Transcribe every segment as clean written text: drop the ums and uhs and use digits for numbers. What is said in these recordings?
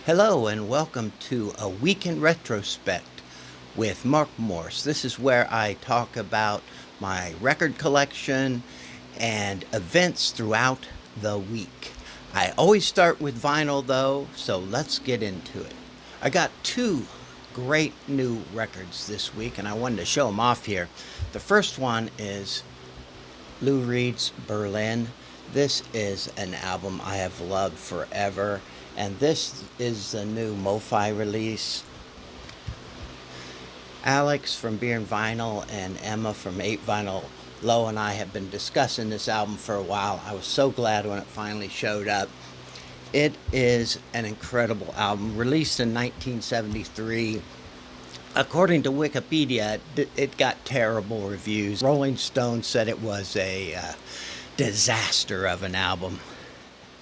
Hello and welcome to a week in retrospect with Mark Morse. This is where I talk about my record collection and events throughout the week. I always start with vinyl though, so let's get into it. I got two great new records this week and I wanted to show them off here. The first one is Lou Reed's Berlin. This is an album I have loved forever, and this is the new Mo-Fi release. Alex from Beer and Vinyl and Emma from 8 Vinyl Low and I have been discussing this album for a while. I was so glad when it finally showed up. It is an incredible album, released in 1973. According to Wikipedia, it got terrible reviews. Rolling Stone said it was a disaster of an album.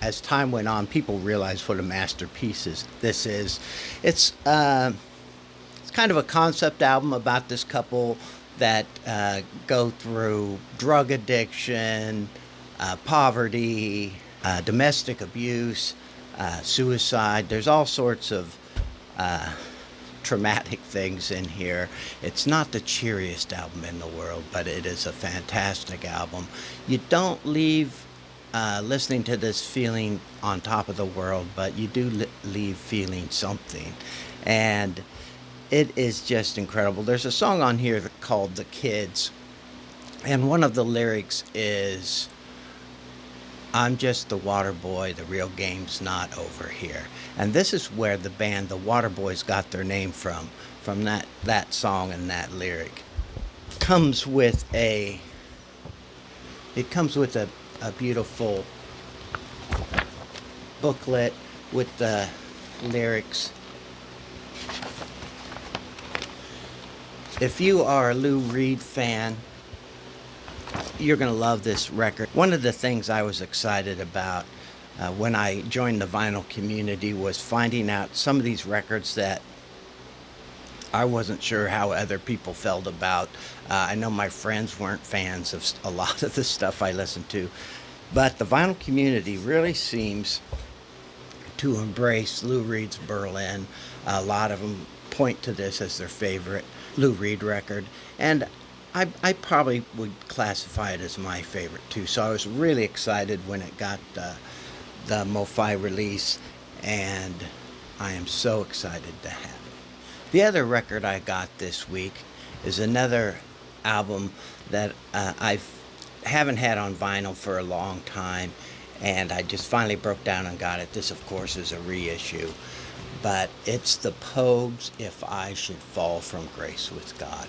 As time went on, people realized what a masterpiece this is. It's kind of a concept album about this couple that go through drug addiction, poverty, domestic abuse, suicide. There's all sorts of traumatic things in here. It's not the cheeriest album in the world, but it is a fantastic album. You don't leave listening to this feeling on top of the world, but you do leave feeling something. And it is just incredible. There's a song on here called The Kids, and one of the lyrics is, "I'm just the water boy, the real game's not over here." And this is where the band The Waterboys got their name from that song and that lyric. It comes with a beautiful booklet with the lyrics. If you are a Lou Reed fan, you're going to love this record. One of the things I was excited about when I joined the vinyl community was finding out some of these records that I wasn't sure how other people felt about. I know my friends weren't fans of a lot of the stuff I listened to, but the vinyl community really seems to embrace Lou Reed's Berlin. A lot of them point to this as their favorite Lou Reed record, and I probably would classify it as my favorite too. So I was really excited when it got the Mo-Fi release, and I am so excited to have it. The other record I got this week is another album that I haven't had on vinyl for a long time, and I just finally broke down and got it. This, of course, is a reissue, but it's the Pogues, If I Should Fall from Grace with God.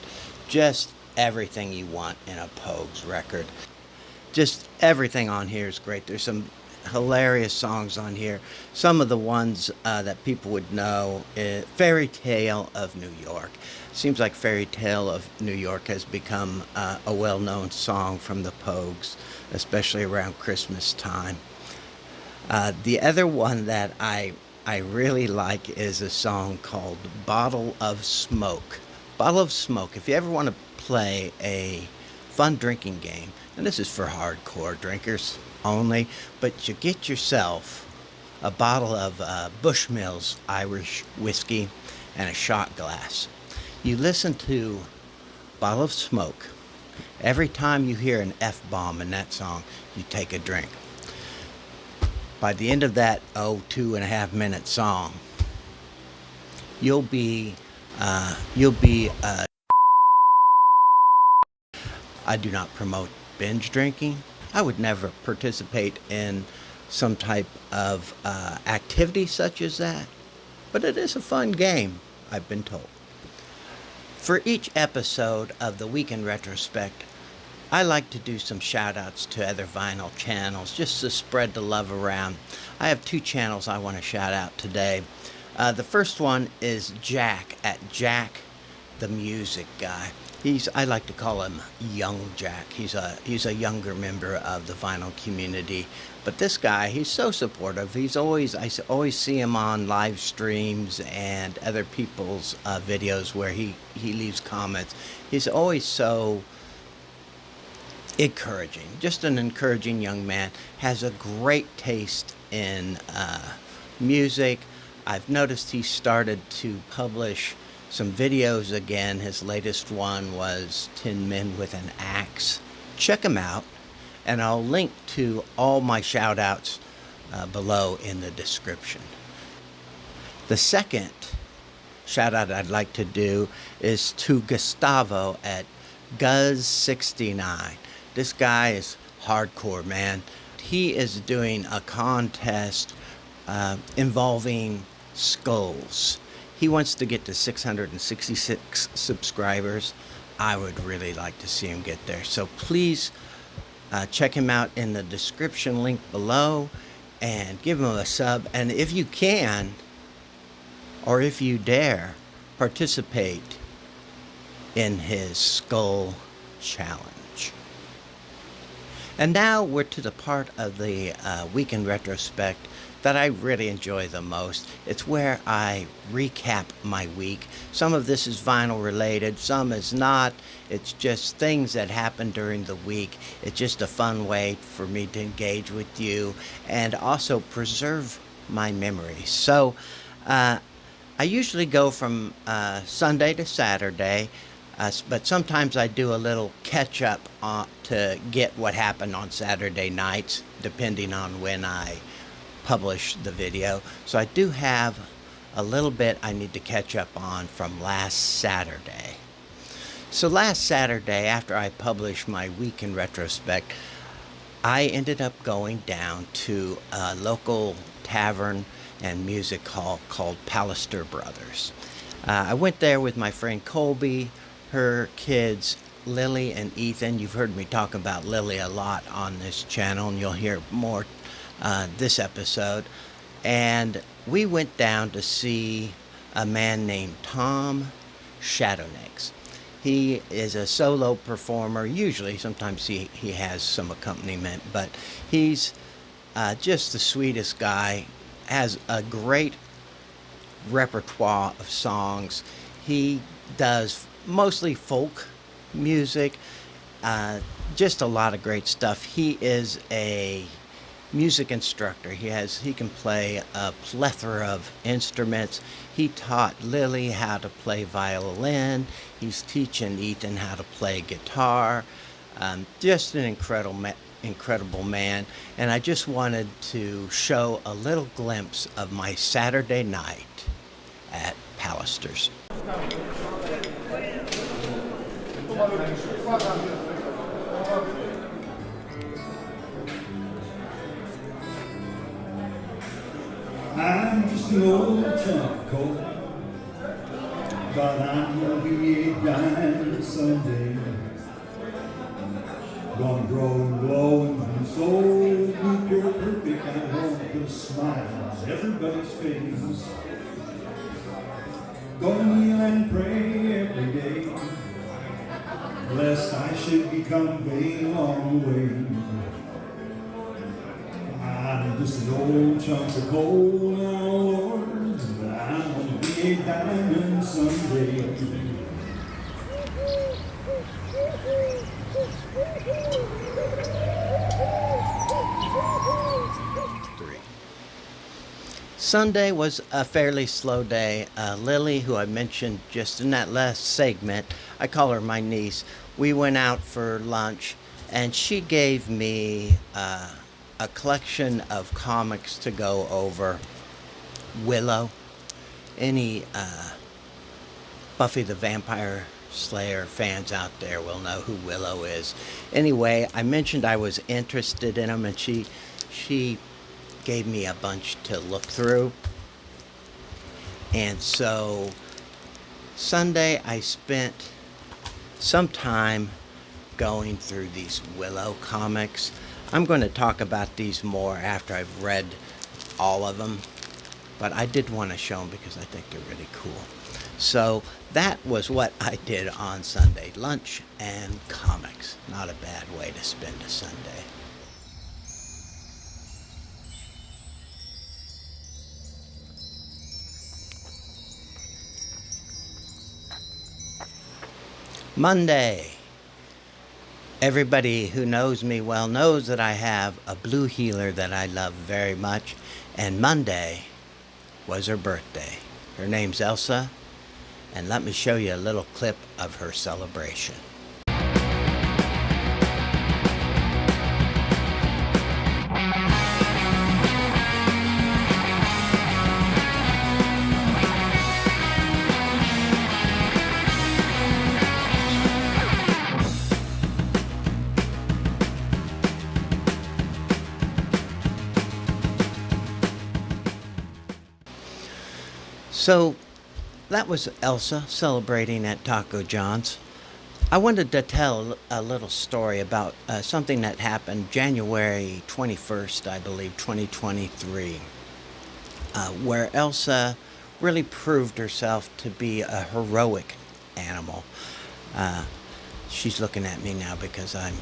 Just everything you want in a Pogues record. Just everything on here is great. There's some hilarious songs on here. Some of the ones that people would know, Fairy Tale of New York. Seems like Fairy Tale of New York has become a well-known song from the Pogues, especially around Christmas time. The other one that I really like is a song called Bottle of Smoke. Bottle of Smoke. If you ever want to play a fun drinking game, and this is for hardcore drinkers only, but you get yourself a bottle of Bushmills Irish whiskey and a shot glass. You listen to Bottle of Smoke. Every time you hear an F-bomb in that song, you take a drink. By the end of that 2.5 minute song, you'll be I do not promote binge drinking. I would never participate in some type of activity such as that, but it is a fun game, I've been told. For each episode of the Week in Retrospect, I like to do some shout outs to other vinyl channels just to spread the love around. I have two channels I want to shout out today. The first one is Jack at Jack the Music Guy. I like to call him Young Jack. He's a younger member of the vinyl community, but this guy, he's so supportive. I always see him on live streams and other people's videos where he leaves comments. He's always so encouraging, just an encouraging young man. Has a great taste in music, I've noticed he started to publish some videos again. His latest one was 10 Men with an Axe. Check him out, and I'll link to all my shout outs below in the description. The second shout out I'd like to do is to Gustavo at Guz69. This guy is hardcore, man. He is doing a contest involving skulls. He wants to get to 666 subscribers. I would really like to see him get there. So please check him out in the description link below and give him a sub. And if you can, or if you dare, participate in his skull challenge. And now we're to the part of the weekend retrospect that I really enjoy the most. It's where I recap my week. Some of this is vinyl related, some is not. It's just things that happened during the week. It's just a fun way for me to engage with you and also preserve my memories. So I usually go from Sunday to Saturday, but sometimes I do a little catch up to get what happened on Saturday nights, depending on when I publish the video. So I do have a little bit I need to catch up on from last Saturday. So last Saturday, after I published my week in retrospect, I ended up going down to a local tavern and music hall called Pallister Brothers. I went there with my friend Colby, her kids Lily and Ethan. You've heard me talk about Lily a lot on this channel, and you'll hear more this episode. And we went down to see a man named Tom Shadonix. He is a solo performer. Usually, sometimes he has some accompaniment, but he's just the sweetest guy. Has a great repertoire of songs. He does mostly folk music, just a lot of great stuff. He is a music instructor. He can play a plethora of instruments. He taught Lily how to play violin. He's teaching Ethan how to play guitar. Just an incredible man. And I just wanted to show a little glimpse of my Saturday night at Pallister's. I'm just an old chunk cold, but I'm gonna be a diamond someday. Gonna grow and glow and so be pure perfect. I want to smile on everybody's face. Gonna kneel and pray every day, lest I should become vain along the way. I'm just an old chunk of coal now, Lord, but I'm gonna be a diamond someday. Sunday was a fairly slow day. Lily, who I mentioned just in that last segment, I call her my niece, we went out for lunch, and she gave me a collection of comics to go over. Willow. Any Buffy the Vampire Slayer fans out there will know who Willow is. Anyway, I mentioned I was interested in them, and she gave me a bunch to look through. And so Sunday I spent some time going through these Willow comics. I'm going to talk about these more after I've read all of them, but I did want to show them because I think they're really cool. So that was what I did on Sunday. Lunch and comics. Not a bad way to spend a Sunday. Monday. Everybody who knows me well knows that I have a blue healer that I love very much. And Monday, was her birthday. Her name's Elsa, and let me show you a little clip of her celebration. So that was Elsa celebrating at Taco John's. I wanted to tell a little story about something that happened January 21st, I believe, 2023, where Elsa really proved herself to be a heroic animal. She's looking at me now because I'm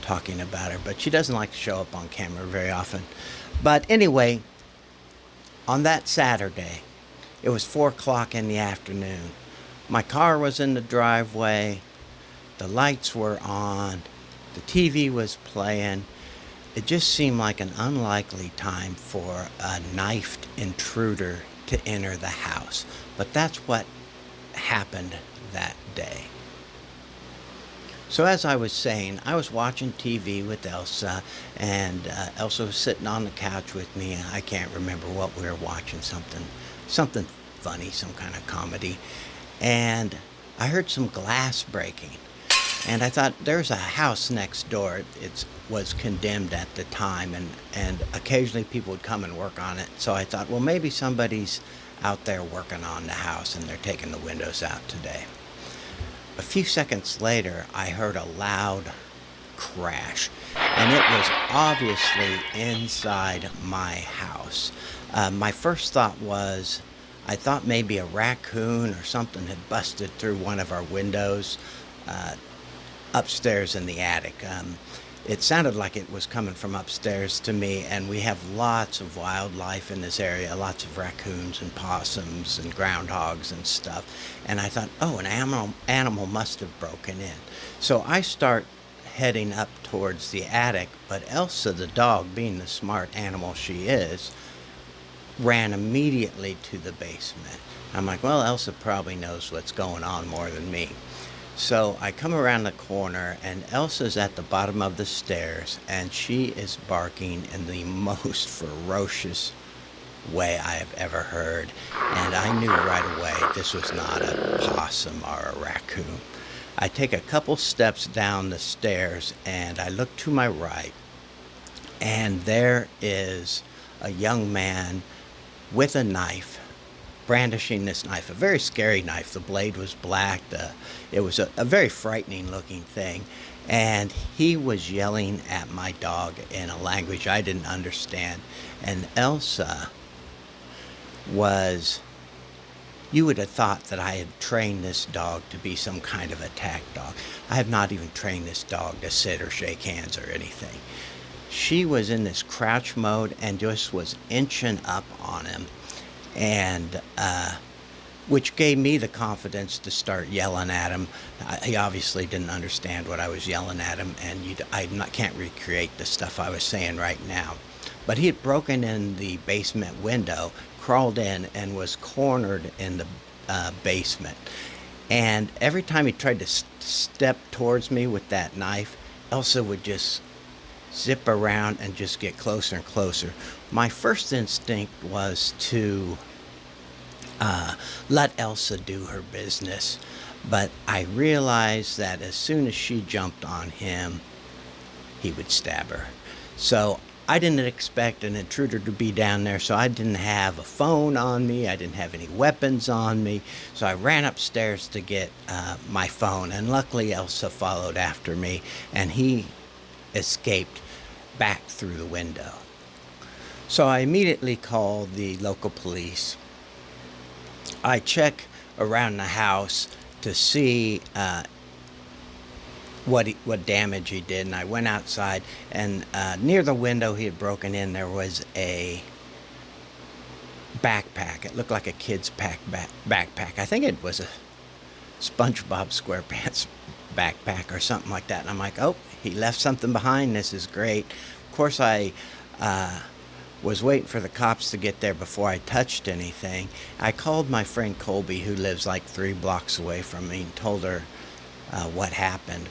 talking about her, but she doesn't like to show up on camera very often. But anyway, on that Saturday, it was 4 o'clock in the afternoon. My car was in the driveway. The lights were on. The TV was playing. It just seemed like an unlikely time for a knifed intruder to enter the house. But that's what happened that day. So as I was saying, I was watching TV with Elsa, and Elsa was sitting on the couch with me. I can't remember what we were watching, something funny, some kind of comedy. And I heard some glass breaking. And I thought, there's a house next door. It was condemned at the time, and occasionally people would come and work on it. So I thought, well, maybe somebody's out there working on the house and they're taking the windows out today. A few seconds later, I heard a loud crash, and it was obviously inside my house. My first thought was, I thought maybe a raccoon or something had busted through one of our windows upstairs in the attic. It sounded like it was coming from upstairs to me, and we have lots of wildlife in this area, lots of raccoons and possums and groundhogs and stuff. And I thought, oh, an animal must have broken in. So I start heading up towards the attic, but Elsa, the dog, being the smart animal she is, ran immediately to the basement. I'm like, well, Elsa probably knows what's going on more than me. So I come around the corner, and Elsa's at the bottom of the stairs, and she is barking in the most ferocious way I have ever heard. And I knew right away this was not a possum or a raccoon. I take a couple steps down the stairs, and I look to my right, and there is a young man with a knife, brandishing this knife, a very scary knife. The blade was black. It was a very frightening looking thing. And he was yelling at my dog in a language I didn't understand. And Elsa was, you would have thought that I had trained this dog to be some kind of attack dog. I have not even trained this dog to sit or shake hands or anything. She was in this crouch mode and just was inching up on him, and which gave me the confidence to start yelling at him. He obviously didn't understand what I was yelling at him, and can't recreate the stuff I was saying right now. But he had broken in the basement window, crawled in, and was cornered in the basement. And every time he tried to step towards me with that knife, Elsa would just zip around and just get closer and closer. My first instinct was to let Elsa do her business, but I realized that as soon as she jumped on him, he would stab her. So I didn't expect an intruder to be down there, so I didn't have a phone on me. I didn't have any weapons on me. So I ran upstairs to get my phone, and luckily Elsa followed after me, and he escaped back through the window. So I immediately called the local police. I check around the house to see what damage he did, and I went outside, and near the window he had broken in, there was a backpack. It looked like a kid's backpack. I think it was a SpongeBob SquarePants backpack or something like that. And I'm like, oh, he left something behind. This is great. Of course, I was waiting for the cops to get there before I touched anything. I called my friend Colby, who lives like 3 blocks away from me, and told her what happened.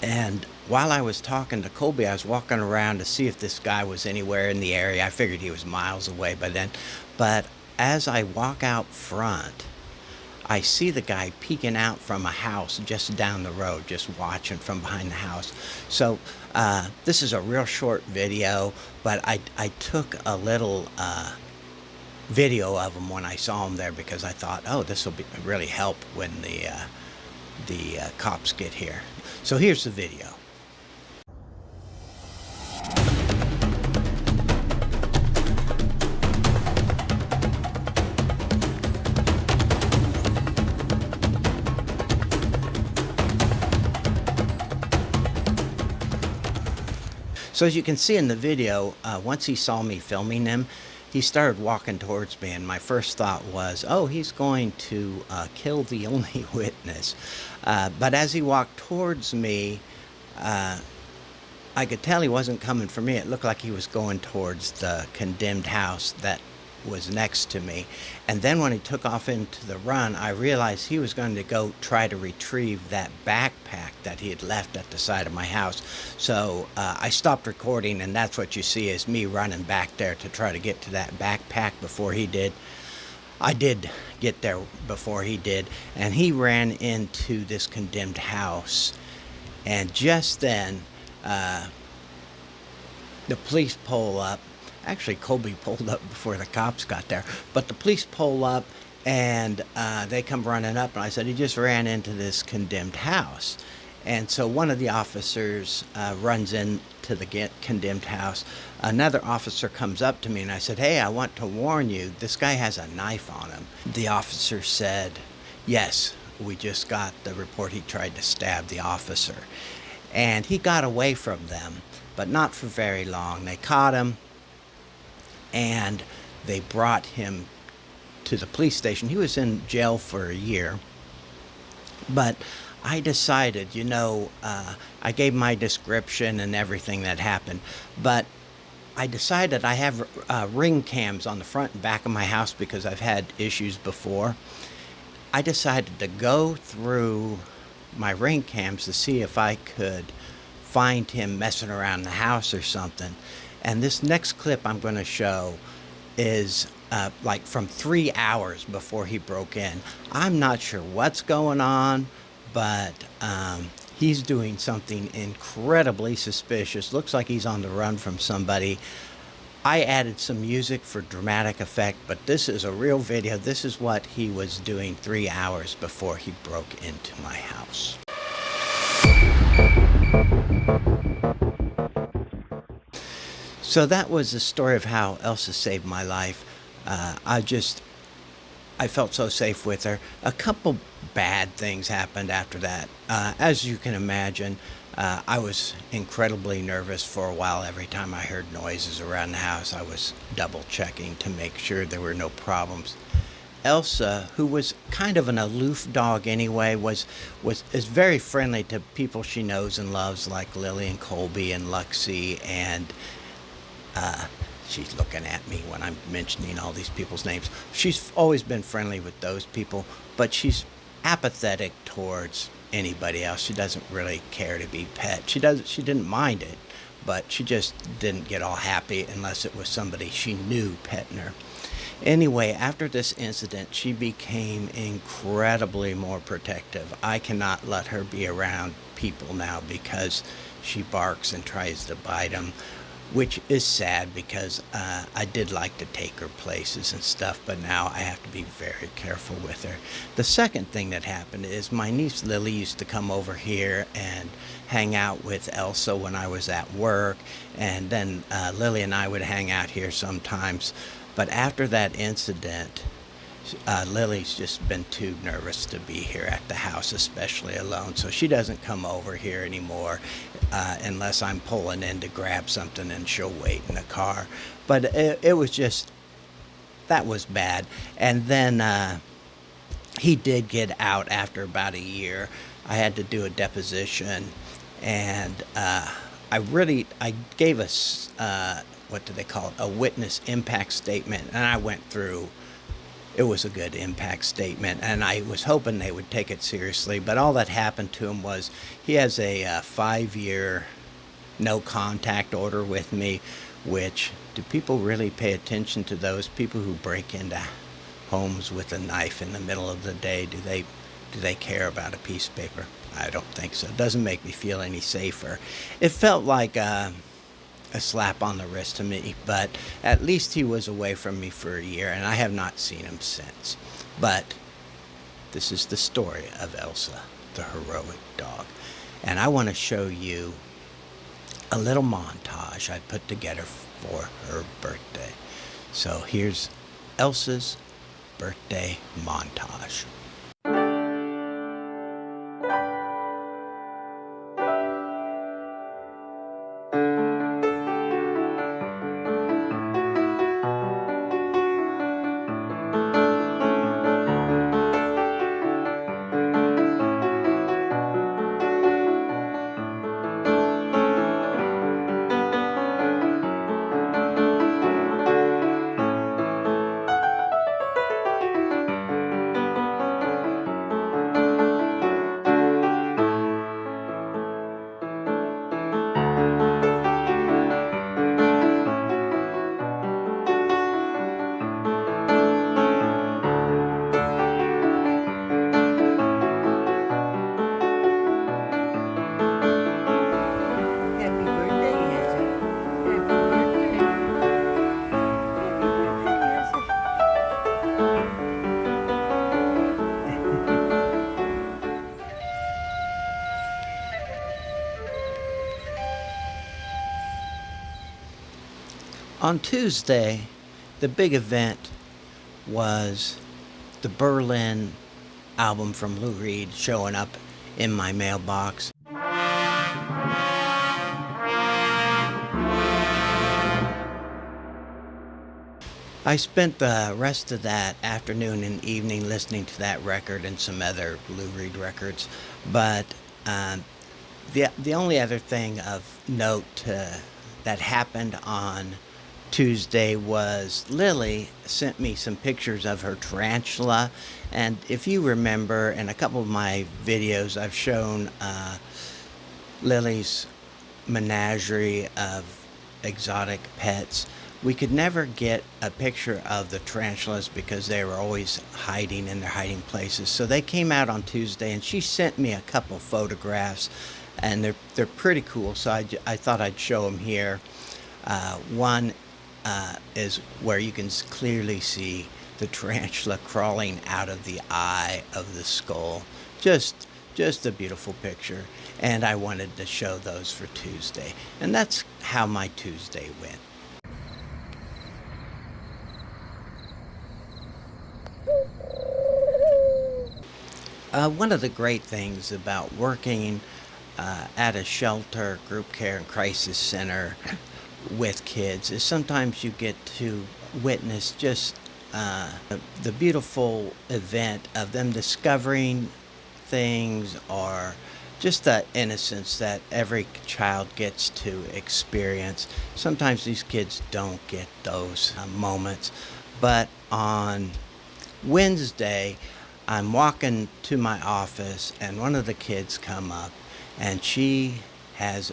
And while I was talking to Colby, I was walking around to see if this guy was anywhere in the area. I figured he was miles away by then. But as I walk out front, I see the guy peeking out from a house just down the road, just watching from behind the house. So this is a real short video, but I took a little video of him when I saw him there, because I thought, oh, this will really help when the cops get here. So here's the video. So as you can see in the video, once he saw me filming him, he started walking towards me, and my first thought was, oh, he's going to kill the only witness. But as he walked towards me, I could tell he wasn't coming for me. It looked like he was going towards the condemned house that was next to me. And then when he took off into the run, I realized he was going to go try to retrieve that backpack that he had left at the side of my house. So I stopped recording, and that's what you see is me running back there to try to get to that backpack before he did. I did get there before he did, and he ran into this condemned house. And just then, the police pull up. Actually, Colby pulled up before the cops got there. But the police pull up, and they come running up. And I said, he just ran into this condemned house. And so one of the officers runs into the condemned house. Another officer comes up to me, and I said, hey, I want to warn you, this guy has a knife on him. The officer said, yes, we just got the report he tried to stab the officer. And he got away from them, but not for very long. They caught him, and they brought him to the police station. He was in jail for a year. But I decided, I gave my description and everything that happened, but I decided I have ring cams on the front and back of my house because I've had issues before. I decided to go through my ring cams to see if I could find him messing around the house or something. And this next clip I'm going to show is like from 3 hours before he broke in. I'm not sure what's going on, but he's doing something incredibly suspicious. Looks like he's on the run from somebody. I added some music for dramatic effect, but this is a real video. This is what he was doing 3 hours before he broke into my house. So that was the story of how Elsa saved my life. I felt so safe with her. A couple bad things happened after that. As you can imagine, I was incredibly nervous for a while. Every time I heard noises around the house, I was double checking to make sure there were no problems. Elsa, who was kind of an aloof dog anyway, is very friendly to people she knows and loves, like Lily and Colby and Luxie, and she's looking at me when I'm mentioning all these people's names. She's always been friendly with those people, but she's apathetic towards anybody else. She doesn't really care to be pet. She didn't mind it, but she just didn't get all happy unless it was somebody she knew petting her. Anyway, after this incident, she became incredibly more protective. I cannot let her be around people now because she barks and tries to bite them, which is sad because I did like to take her places and stuff, but now I have to be very careful with her. The second thing that happened is my niece Lily used to come over here and hang out with Elsa when I was at work, and then Lily and I would hang out here sometimes. But after that incident, Lily's just been too nervous to be here at the house, especially alone. So she doesn't come over here anymore unless I'm pulling in to grab something, and she'll wait in the car. But it was just, that was bad. And then he did get out after about a year. I had to do a deposition, and I gave a what do they call it, a witness impact statement, and I went through. It was a good impact statement, and I was hoping they would take it seriously, but all that happened to him was he has a 5-year no contact order with me, which, do people really pay attention to those people who break into homes with a knife in the middle of the day? Do they care about a piece of paper? I don't think so. It doesn't make me feel any safer. It felt like a slap on the wrist to me, but at least he was away from me for a year, and I have not seen him since. But this is the story of Elsa, the heroic dog. And I want to show you a little montage I put together for her birthday. So here's Elsa's birthday montage. On Tuesday, the big event was the Berlin album from Lou Reed showing up in my mailbox. I spent the rest of that afternoon and evening listening to that record and some other Lou Reed records, but the only other thing of note that happened on Tuesday was Lily sent me some pictures of her tarantula, and if you remember in a couple of my videos I've shown Lily's menagerie of exotic pets. We could never get a picture of the tarantulas because they were always hiding in their hiding places. So they came out on Tuesday, and she sent me a couple photographs, and they're pretty cool. So I thought I'd show them here. One is where you can clearly see the tarantula crawling out of the eye of the skull. Just a beautiful picture, and I wanted to show those for Tuesday. And that's how my Tuesday went. One of the great things about working at a shelter, group care, and crisis center with kids is sometimes you get to witness just the beautiful event of them discovering things, or just the innocence that every child gets to experience. Sometimes these kids don't get those moments, but on Wednesday I'm walking to my office and one of the kids come up and she has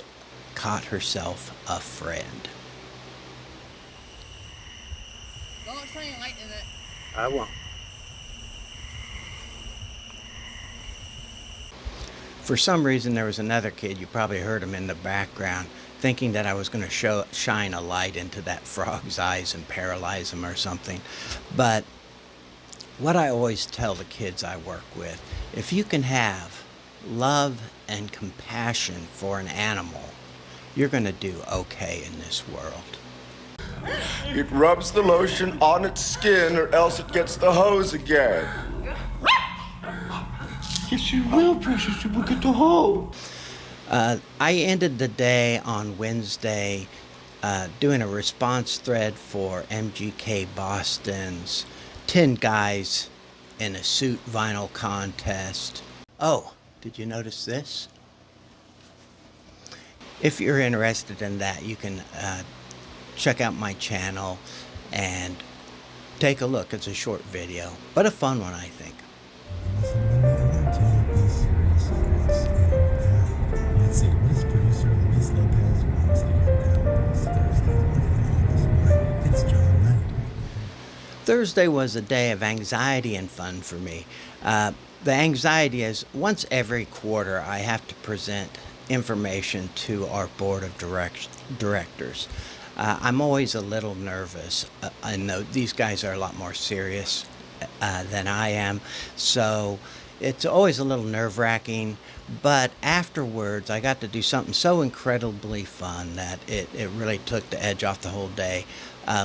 caught herself a friend. Don't shine light in it. I won't. For some reason, there was another kid, you probably heard him in the background, thinking that I was going to shine a light into that frog's eyes and paralyze him or something. But what I always tell the kids I work with, if you can have love and compassion for an animal, you're going to do okay in this world. It rubs the lotion on its skin or else it gets the hose again. Yes, you will, precious. You will get the hole. I ended the day on Wednesday doing a response thread for MGK Boston's 10 Guys in a Suit vinyl contest. Oh, did you notice this? If you're interested in that, you can check out my channel and take a look. It's a short video, but a fun one, I think. Let's see, what is producer Luis Lopez wants to hear now this Thursday? It's John Knight. Thursday was a day of anxiety and fun for me. The anxiety is once every quarter I have to present information to our board of directors. I'm always a little nervous. I know these guys are a lot more serious than I am, so it's always a little nerve-wracking, but afterwards I got to do something so incredibly fun that it really took the edge off the whole day.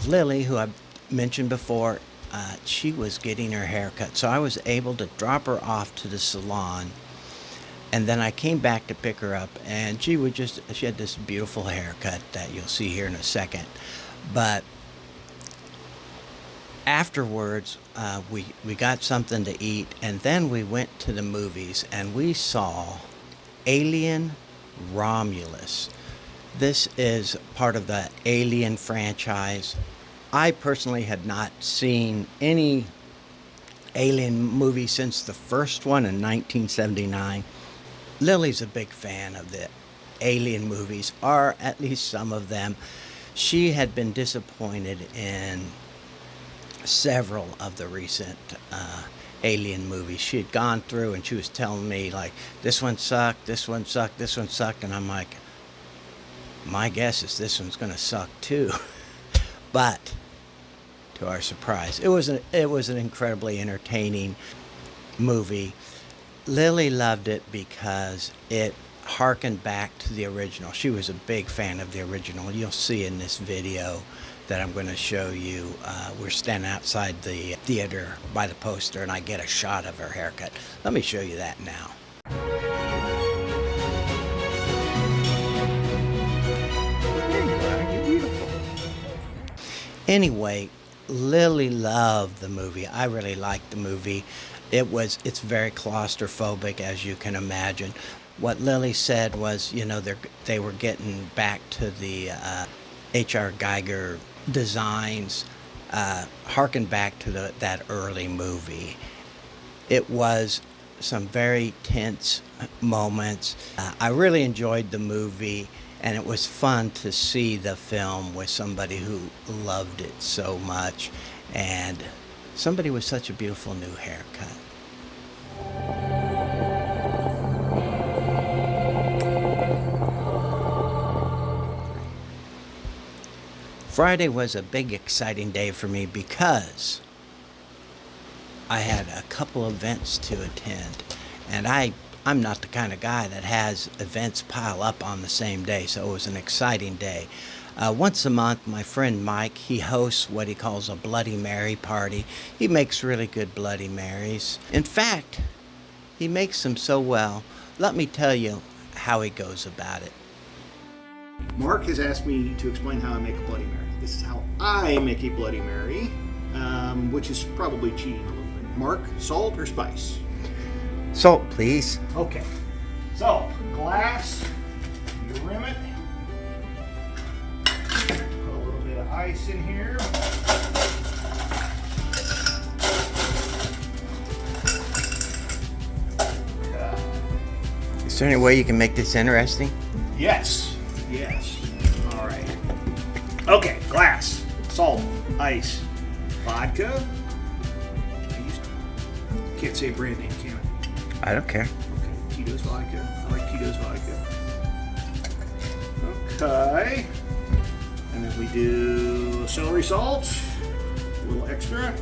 Lily, who I've mentioned before, she was getting her hair cut, so I was able to drop her off to the salon, and then I came back to pick her up, and she had this beautiful haircut that you'll see here in a second. But afterwards, we got something to eat, and then we went to the movies, and we saw Alien Romulus. This is part of the Alien franchise. I personally had not seen any Alien movie since the first one in 1979. Lily's a big fan of the Alien movies, or at least some of them. She had been disappointed in several of the recent Alien movies. She had gone through and she was telling me, like, this one sucked, this one sucked, this one sucked, and I'm like, my guess is this one's going to suck too. But to our surprise, it was an incredibly entertaining movie. Lily loved it because it harkened back to the original. She was a big fan of the original. You'll see in this video that I'm going to show you. We're standing outside the theater by the poster, and I get a shot of her haircut. Let me show you that now. You're beautiful. Anyway, Lily loved the movie. I really liked the movie. It's very claustrophobic, as you can imagine. What Lily said was, you know, they were getting back to the H.R. Geiger designs, harken back to that early movie. It was some very tense moments. I really enjoyed the movie, and it was fun to see the film with somebody who loved it so much, and somebody with such a beautiful new haircut. Friday was a big, exciting day for me because I had a couple events to attend, and I'm not the kind of guy that has events pile up on the same day, so it was an exciting day. Once a month, my friend Mike, he hosts what he calls a Bloody Mary party. He makes really good Bloody Marys. In fact, he makes them so well. Let me tell you how he goes about it. Mark has asked me to explain how I make a Bloody Mary. This is how I make a Bloody Mary, which is probably cheating a little bit. Mark, salt or spice? Salt, please. Okay. So, glass, you rim it. Put a little bit of ice in here. Is there any way you can make this interesting? Yes. All right. Okay, glass, salt, ice, vodka. Can't say brand name, can I? I don't care. Okay, Tito's vodka. I like Tito's vodka. Okay. And then we do celery salt, a little extra.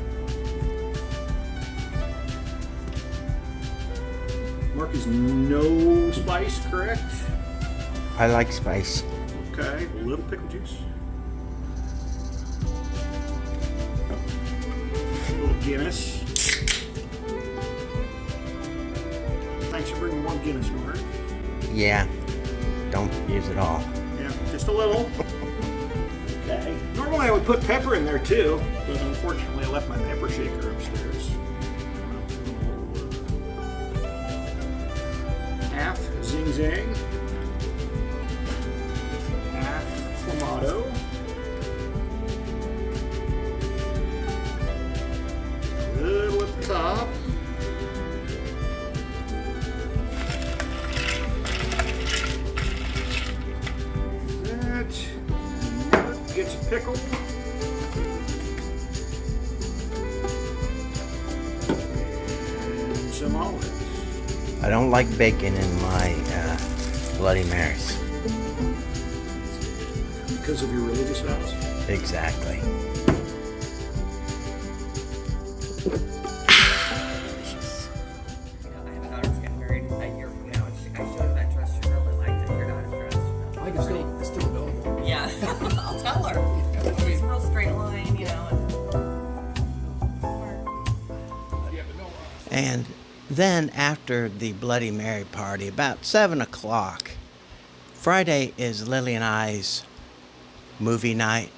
Mark is no spice, correct? I like spice. Okay, a little pickle juice. A little Guinness. Thanks for bringing more Guinness, Mark. Yeah, don't use it all. Yeah, just a little. Okay. Normally I would put pepper in there too, but unfortunately I left my pepper shaker upstairs. Half Zing Zang. Half Clamato. pickle. And some olives. I don't like bacon in my Bloody Marys. Because of your religious vows? Exactly. I have a daughter who's getting married a year from now, and I showed her that dress. She really liked it. Your daughter's dress. I think it's still available. Yeah, I'll tell her. She's a real straight line, you know. And then after the Bloody Mary party, about 7 o'clock, Friday is Lily and I's movie night.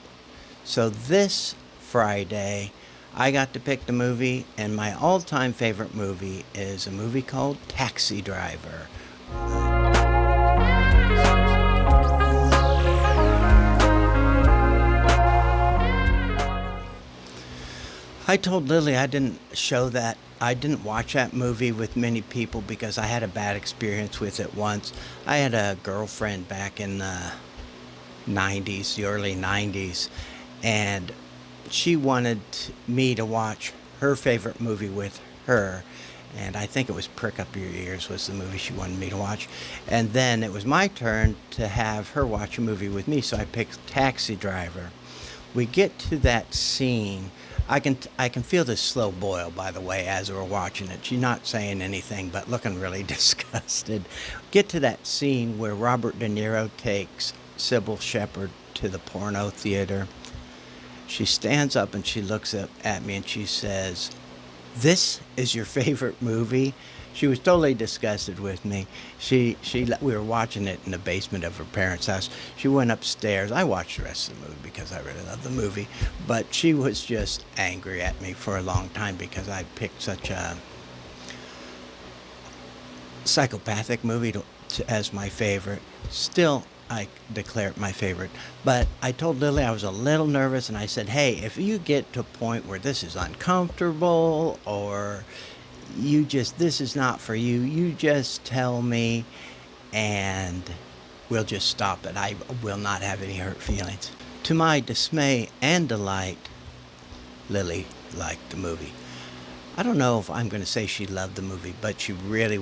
So this Friday, I got to pick the movie, and my all-time favorite movie is a movie called Taxi Driver. I told Lily I didn't watch that movie with many people because I had a bad experience with it once. I had a girlfriend back in the 90s, the early 90s, and she wanted me to watch her favorite movie with her. And I think it was Prick Up Your Ears was the movie she wanted me to watch. And then it was my turn to have her watch a movie with me, so I picked Taxi Driver. We get to that scene. I can feel this slow boil, by the way, as we're watching it. She's not saying anything, but looking really disgusted. Get to that scene where Robert De Niro takes Sybil Shepherd to the porno theater. She stands up and she looks at me and she says, "This is your favorite movie?" She was totally disgusted with me. We were watching it in the basement of her parents' house. She went upstairs. I watched the rest of the movie because I really love the movie. But she was just angry at me for a long time because I picked such a psychopathic movie as my favorite. Still, I declare it my favorite. But I told Lily I was a little nervous, and I said, hey, if you get to a point where this is uncomfortable or this is not for you, you just tell me and we'll just stop it. I will not have any hurt feelings. To my dismay and delight, Lily liked the movie. I don't know if I'm going to say she loved the movie, but she really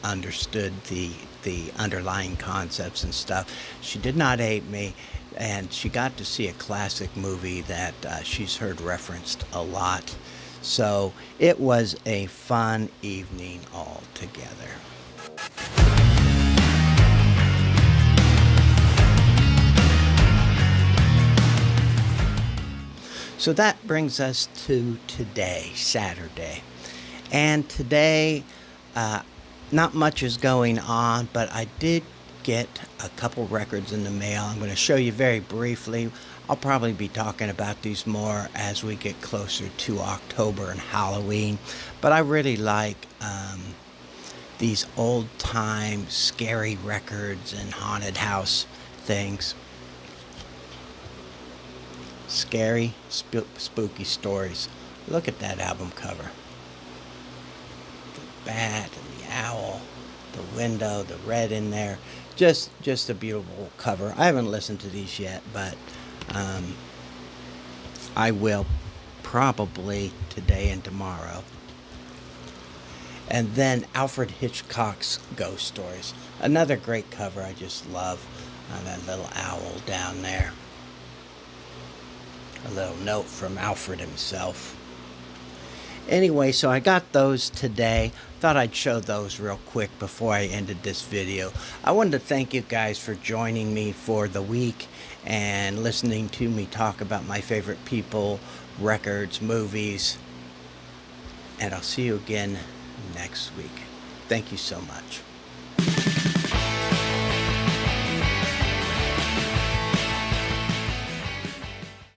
understood the underlying concepts and stuff. She did not hate me, and she got to see a classic movie that she's heard referenced a lot. So it was a fun evening altogether. So that brings us to today, Saturday. And today, not much is going on, but I did get a couple records in the mail. I'm going to show you very briefly. I'll probably be talking about these more as we get closer to October and Halloween. But I really like these old-time scary records and haunted house things. Scary, spooky stories. Look at that album cover. The bat and the owl, the window, the red in there. Just a beautiful cover. I haven't listened to these yet, but I will probably today and tomorrow. And then Alfred Hitchcock's Ghost Stories. Another great cover I just love. That little owl down there. A little note from Alfred himself. Anyway, so I got those today. Thought I'd show those real quick before I ended this video. I wanted to thank you guys for joining me for the week and listening to me talk about my favorite people, records, movies. And I'll see you again next week. Thank you so much.